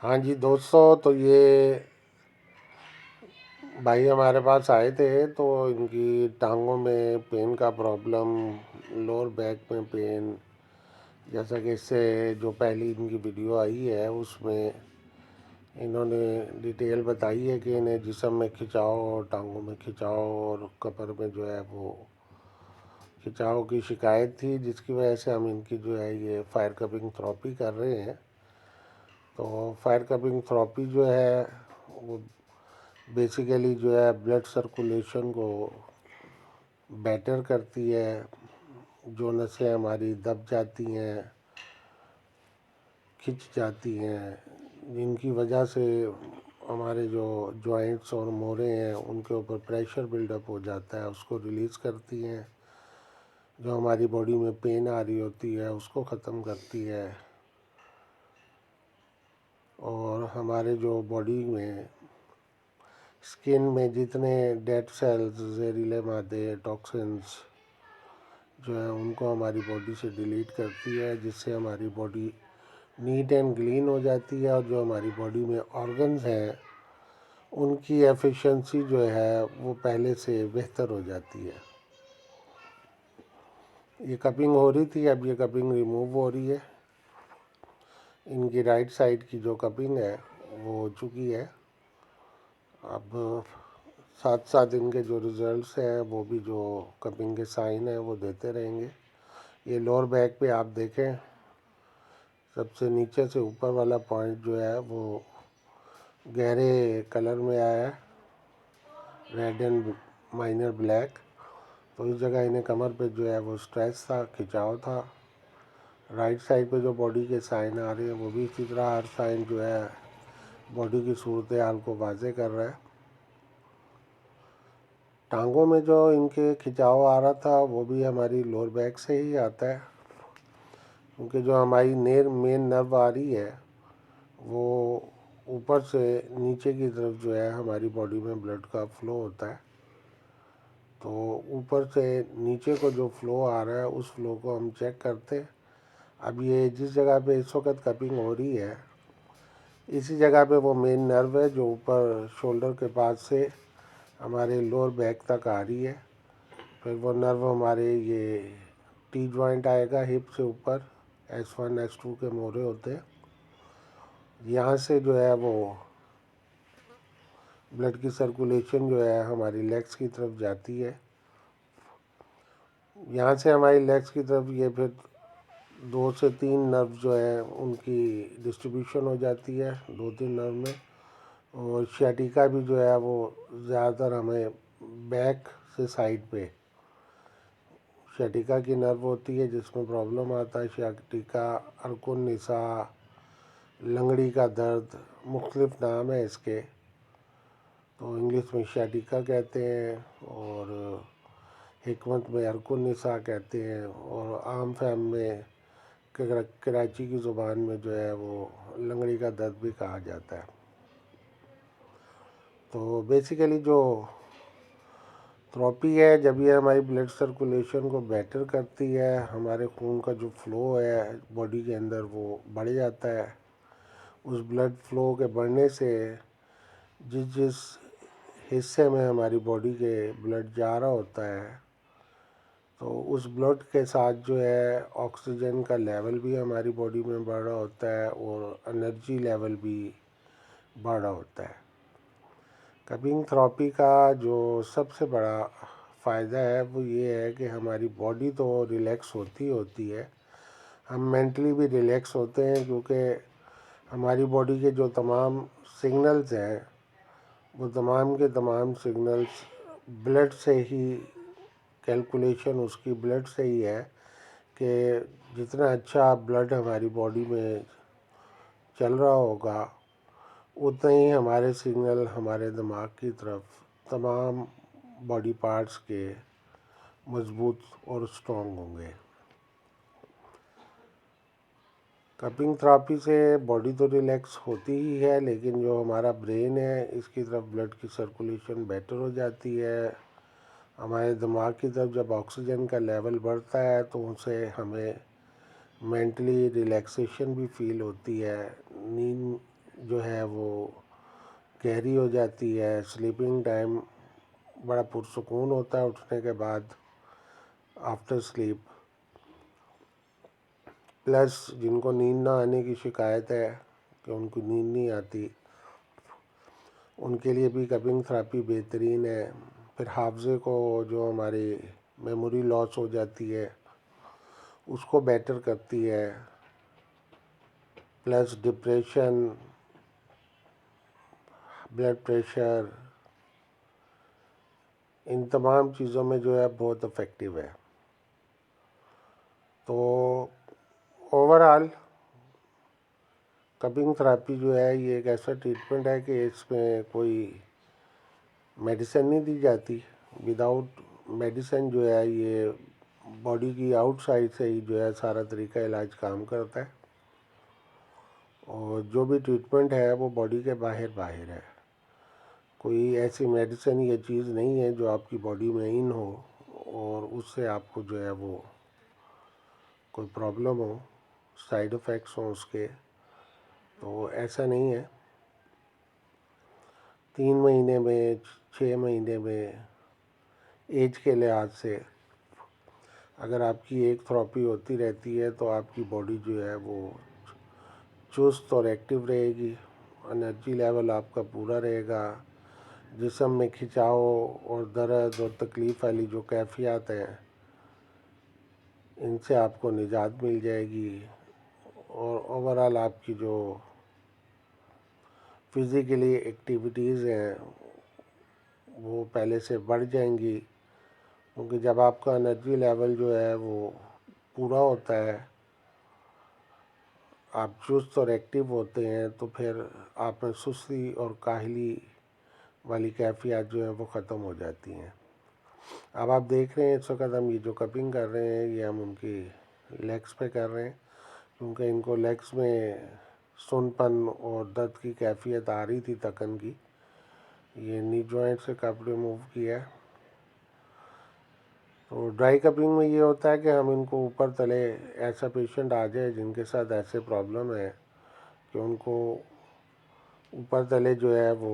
हाँ जी दोस्तों, तो ये भाई हमारे पास आए थे। तो इनकी टांगों में पेन का प्रॉब्लम, लोअर बैक में पेन, जैसा कि इससे जो पहली इनकी वीडियो आई है उसमें इन्होंने डिटेल बताई है कि इन्हें जिस्म में खिंचाव और टांगों में खिंचाव और कमर में जो है वो खिंचाव की शिकायत थी, जिसकी वजह से हम इनकी जो है ये फायर कपिंग थेरेपी कर रहे हैं। तो फायर कपिंग थेरेपी जो है वो बेसिकली जो है ब्लड सर्कुलेशन को बेटर करती है। जो नसें हमारी दब जाती हैं, खिंच जाती हैं, जिनकी वजह से हमारे जो जॉइंट्स और मोड़ें हैं उनके ऊपर प्रेशर बिल्डअप हो जाता है, उसको रिलीज़ करती हैं। जो हमारी बॉडी में पेन आ रही होती है उसको ख़त्म करती है। और हमारे जो बॉडी में स्किन में जितने डेड सेल्स, जहरीले मादे, टॉक्सिन्स जो है उनको हमारी बॉडी से डिलीट करती है, जिससे हमारी बॉडी नीट एंड क्लीन हो जाती है। और जो हमारी बॉडी में ऑर्गन्स हैं उनकी एफिशिएंसी जो है वो पहले से बेहतर हो जाती है। ये कपिंग हो रही थी, अब ये कपिंग रिमूव हो रही है। इनकी राइट साइड की जो कपिंग है वो हो चुकी है। अब साथ साथ इनके जो रिज़ल्ट्स हैं वो भी, जो कपिंग के साइन हैं वो देते रहेंगे। ये लोअर बैक पे आप देखें, सबसे नीचे से ऊपर वाला पॉइंट जो है वो गहरे कलर में आया है, रेड एंड माइनर ब्लैक। तो इस जगह इन्हें कमर पे जो है वो स्ट्रेस था, खिंचाव था। राइट साइड पे जो बॉडी के साइन आ रहे हैं वो भी इसी तरह हर साइन जो है बॉडी की सूरत हाल को वाजे कर रहा है। टांगों में जो इनके खिंचाव आ रहा था वो भी हमारी लोअर बैक से ही आता है, क्योंकि जो हमारी मेन नर्व आ रही है वो ऊपर से नीचे की तरफ जो है हमारी बॉडी में ब्लड का फ्लो होता है। तो ऊपर से नीचे को जो फ्लो आ रहा है उस फ्लो को हम चेक करते हैं। अब ये जिस जगह पे इस वक्त कपिंग हो रही है, इसी जगह पे वो मेन नर्व है जो ऊपर शोल्डर के पास से हमारे लोअर बैक तक आ रही है। फिर वो नर्व हमारे ये टी जॉइंट आएगा हिप से ऊपर, S1 S2 के मोड़े होते हैं। यहाँ से जो है वो ब्लड की सर्कुलेशन जो है हमारी लेग्स की तरफ जाती है। यहाँ से हमारी लेग्स की तरफ ये फिर 2 से 3 नर्व जो है उनकी डिस्ट्रीब्यूशन हो जाती है, 2-3 नर्व में। और शैटिका भी जो है वो ज़्यादातर हमें बैक से साइड पे शैटिका की नर्व होती है, जिसमें प्रॉब्लम आता है। शैटिका, अरकुन निसा, लंगड़ी का दर्द, मुख्तलिफ नाम है इसके। तो इंग्लिश में शैटिका कहते हैं और हिकमत में अरकुन निसा कहते हैं, और आम फहम में कराची की ज़ुबान में जो है वो लंगड़ी का दर्द भी कहा जाता है। तो बेसिकली जो थेरेपी है, जब ये हमारी ब्लड सर्कुलेशन को बेटर करती है, हमारे खून का जो फ्लो है बॉडी के अंदर वो बढ़ जाता है। उस ब्लड फ्लो के बढ़ने से जिस जिस हिस्से में हमारी बॉडी के ब्लड जा रहा होता है, तो उस ब्लड के साथ जो है ऑक्सीजन का लेवल भी हमारी बॉडी में बढ़ रहा होता है और एनर्जी लेवल भी बढ़ रहा होता है। कपिंग थेरेपी का जो सबसे बड़ा फ़ायदा है वो ये है कि हमारी बॉडी तो रिलैक्स होती है, हम मेंटली भी रिलैक्स होते हैं, क्योंकि हमारी बॉडी के जो तमाम सिग्नल्स हैं वो तमाम के तमाम सिग्नल्स ब्लड से ही, कैलकुलेशन उसकी ब्लड से ही है कि जितना अच्छा ब्लड हमारी बॉडी में चल रहा होगा उतना ही हमारे सिग्नल हमारे दिमाग की तरफ तमाम बॉडी पार्ट्स के मजबूत और स्ट्रॉन्ग होंगे। कपिंग थेरेपी से बॉडी तो रिलैक्स होती ही है, लेकिन जो हमारा ब्रेन है इसकी तरफ ब्लड की सर्कुलेशन बेटर हो जाती है। हमारे दिमाग की तरफ जब ऑक्सीजन का लेवल बढ़ता है तो उनसे हमें मेंटली रिलैक्सेशन भी फील होती है, नींद जो है वो गहरी हो जाती है, स्लीपिंग टाइम बड़ा पुरसुकून होता है उठने के बाद आफ्टर स्लीप। प्लस जिनको नींद ना आने की शिकायत है कि उनको नींद नहीं आती, उनके लिए भी कपिंग थेरेपी बेहतरीन है। फिर हाफजे को जो हमारी मेमोरी लॉस हो जाती है उसको बेटर करती है। प्लस डिप्रेशन, ब्लड प्रेशर, इन तमाम चीज़ों में जो है बहुत इफ़ेक्टिव है। तो ओवरऑल कपिंग थेरेपी जो है ये एक ऐसा ट्रीटमेंट है कि इसमें कोई मेडिसिन नहीं दी जाती। विदाउट मेडिसिन जो है ये बॉडी की आउटसाइड से ही जो है सारा तरीका इलाज काम करता है, और जो भी ट्रीटमेंट है वो बॉडी के बाहर बाहर है। कोई ऐसी मेडिसिन या चीज़ नहीं है जो आपकी बॉडी में इन हो और उससे आपको जो है वो कोई प्रॉब्लम हो, साइड इफ़ेक्ट्स हों उसके, तो ऐसा नहीं है। 3 महीने में, 6 महीने में, एज के लिहाज से अगर आपकी एक थेरेपी होती रहती है तो आपकी बॉडी जो है वो चुस्त और एक्टिव रहेगी, एनर्जी लेवल आपका पूरा रहेगा, जिस्म में खिंचाव और दर्द और तकलीफ़ वाली जो कैफियत हैं इनसे आपको निजात मिल जाएगी, और ओवरऑल आपकी जो फिज़िकली एक्टिविटीज़ हैं वो पहले से बढ़ जाएंगी, क्योंकि जब आपका एनर्जी लेवल जो है वो पूरा होता है, आप चुस्त और एक्टिव होते हैं, तो फिर आप में सुस्ती और काहली वाली कैफियत जो है वो ख़त्म हो जाती हैं। अब आप देख रहे हैं इस वक्त हम ये जो कपिंग कर रहे हैं ये हम उनकी लेग्स पे कर रहे हैं, क्योंकि इनको लेग्स में सुनपन और दर्द की कैफियत आ रही थी तकन की। ये नी जॉइंट से कप रिमूव किया। तो ड्राई कपिंग में ये होता है कि हम इनको ऊपर तले, ऐसा पेशेंट आ जाए जिनके साथ ऐसे प्रॉब्लम है कि उनको ऊपर तले जो है वो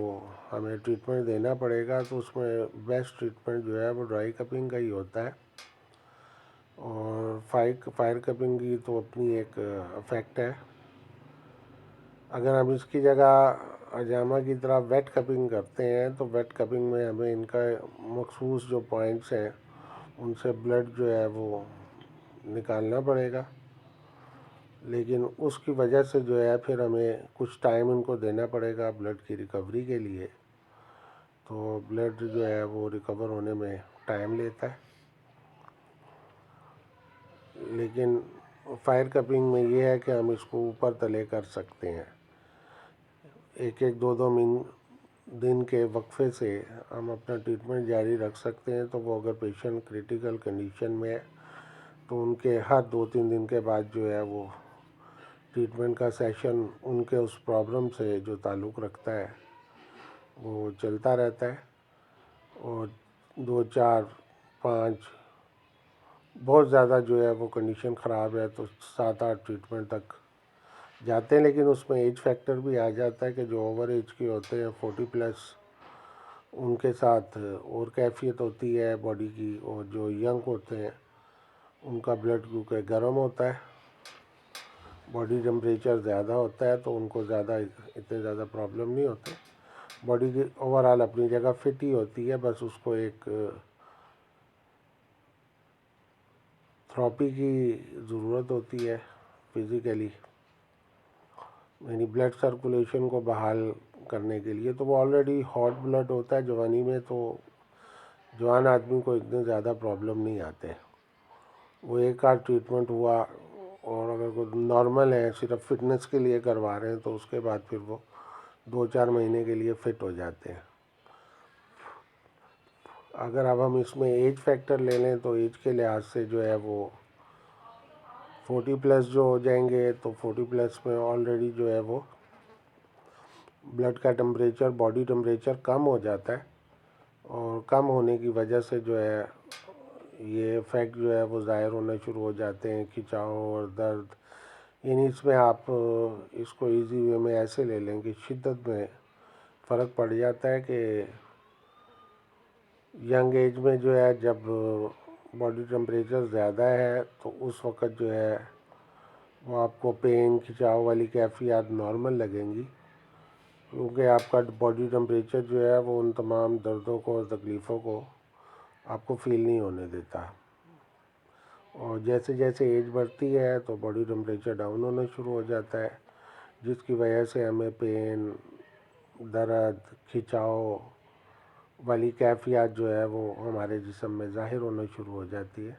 हमें ट्रीटमेंट देना पड़ेगा, तो उसमें बेस्ट ट्रीटमेंट जो है वो ड्राई कपिंग का ही होता है। और फायर कपिंग की तो अपनी एक इफ़ेक्ट है। अगर हम इसकी जगह अजामा की तरह वेट कपिंग करते हैं तो वेट कपिंग में हमें इनका मखसूस जो पॉइंट्स हैं उनसे ब्लड जो है वो निकालना पड़ेगा, लेकिन उसकी वजह से जो है फिर हमें कुछ टाइम इनको देना पड़ेगा ब्लड की रिकवरी के लिए, तो ब्लड जो है वो रिकवर होने में टाइम लेता है। लेकिन फायर कपिंग में ये है कि हम इसको ऊपर तले कर सकते हैं। एक एक दो दो दिन के वक्फे से हम अपना ट्रीटमेंट जारी रख सकते हैं। तो वो अगर पेशेंट क्रिटिकल कंडीशन में है तो उनके हर 2-3 दिन के बाद जो है वो ट्रीटमेंट का सेशन उनके उस प्रॉब्लम से जो ताल्लुक़ रखता है वो चलता रहता है। और 2-4-5 बहुत ज़्यादा जो है वो कंडीशन ख़राब है तो 7-8 ट्रीटमेंट तक जाते हैं। लेकिन उसमें एज फैक्टर भी आ जाता है कि जो ओवर एज के होते हैं 40+ उनके साथ और कैफियत होती है बॉडी की, और जो यंग होते हैं उनका ब्लड क्योंकि गर्म होता है, बॉडी टेम्परेचर ज़्यादा होता है, तो उनको ज़्यादा इतने ज़्यादा प्रॉब्लम नहीं होते। बॉडी की ओवरऑल अपनी जगह फिट ही होती है, बस उसको एक थेरेपी की ज़रूरत होती है फिज़िकली, यानी ब्लड सर्कुलेशन को बहाल करने के लिए। तो वो ऑलरेडी हॉट ब्लड होता है जवानी में, तो जवान आदमी को इतने ज़्यादा प्रॉब्लम नहीं आते। वो एक आध ट्रीटमेंट हुआ, और अगर कोई नॉर्मल है सिर्फ फिटनेस के लिए करवा रहे हैं तो उसके बाद फिर वो 2-4 महीने के लिए फ़िट हो जाते हैं। अगर अब हम इसमें एज फैक्टर ले लें तो एज के लिहाज से जो है वो 40+ जो हो जाएंगे, तो 40+ में ऑलरेडी जो है वो ब्लड का टेम्परेचर, बॉडी टेम्परेचर कम हो जाता है, और कम होने की वजह से जो है ये इफ़ेक्ट जो है वो ज़ाहिर होना शुरू हो जाते हैं, खिंचाव और दर्द, यानी इसमें आप इसको इजी वे में ऐसे ले लें कि शिद्दत में फ़र्क पड़ जाता है कि यंग एज में जो है जब बॉडी टेम्परेचर ज़्यादा है तो उस वक़्त जो है वो आपको पेन खिंचाव वाली कैफियत नॉर्मल लगेंगी, क्योंकि आपका बॉडी टेम्परेचर जो है वो उन तमाम दर्दों को और तकलीफ़ों को आपको फ़ील नहीं होने देता। और जैसे जैसे एज बढ़ती है तो बॉडी टेम्परेचर डाउन होना शुरू हो जाता है, जिसकी वजह से हमें पेन, दर्द, खिंचाव वाली कैफियत जो है वो हमारे जिस्म में ज़ाहिर होना शुरू हो जाती है।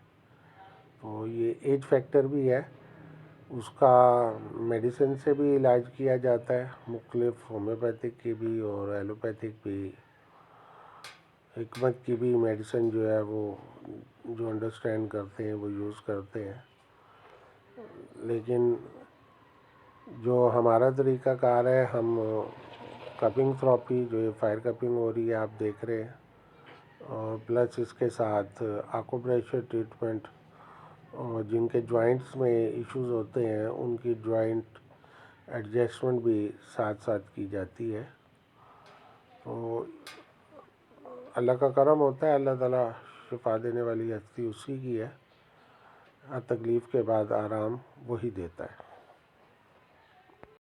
तो ये एज फैक्टर भी है। उसका मेडिसिन से भी इलाज किया जाता है, मुख्तलिफ होम्योपैथिक की भी और एलोपैथिक भी, हिकमत की भी मेडिसिन जो है वो जो अंडरस्टैंड करते हैं वो यूज़ करते हैं। लेकिन जो हमारा तरीक़ाकार है, हम कपिंग थेरेपी जो ये फायर कपिंग हो रही है आप देख रहे हैं, और प्लस इसके साथ आकुप्रेशर ट्रीटमेंट, और जिनके जॉइंट्स में इश्यूज़ होते हैं उनकी जॉइंट एडजस्टमेंट भी साथ साथ की जाती है। तो अल्लाह का करम होता है, अल्लाह ताला शिफा देने वाली हस्ती उसी की है। हर तकलीफ़ के बाद आराम वही देता है।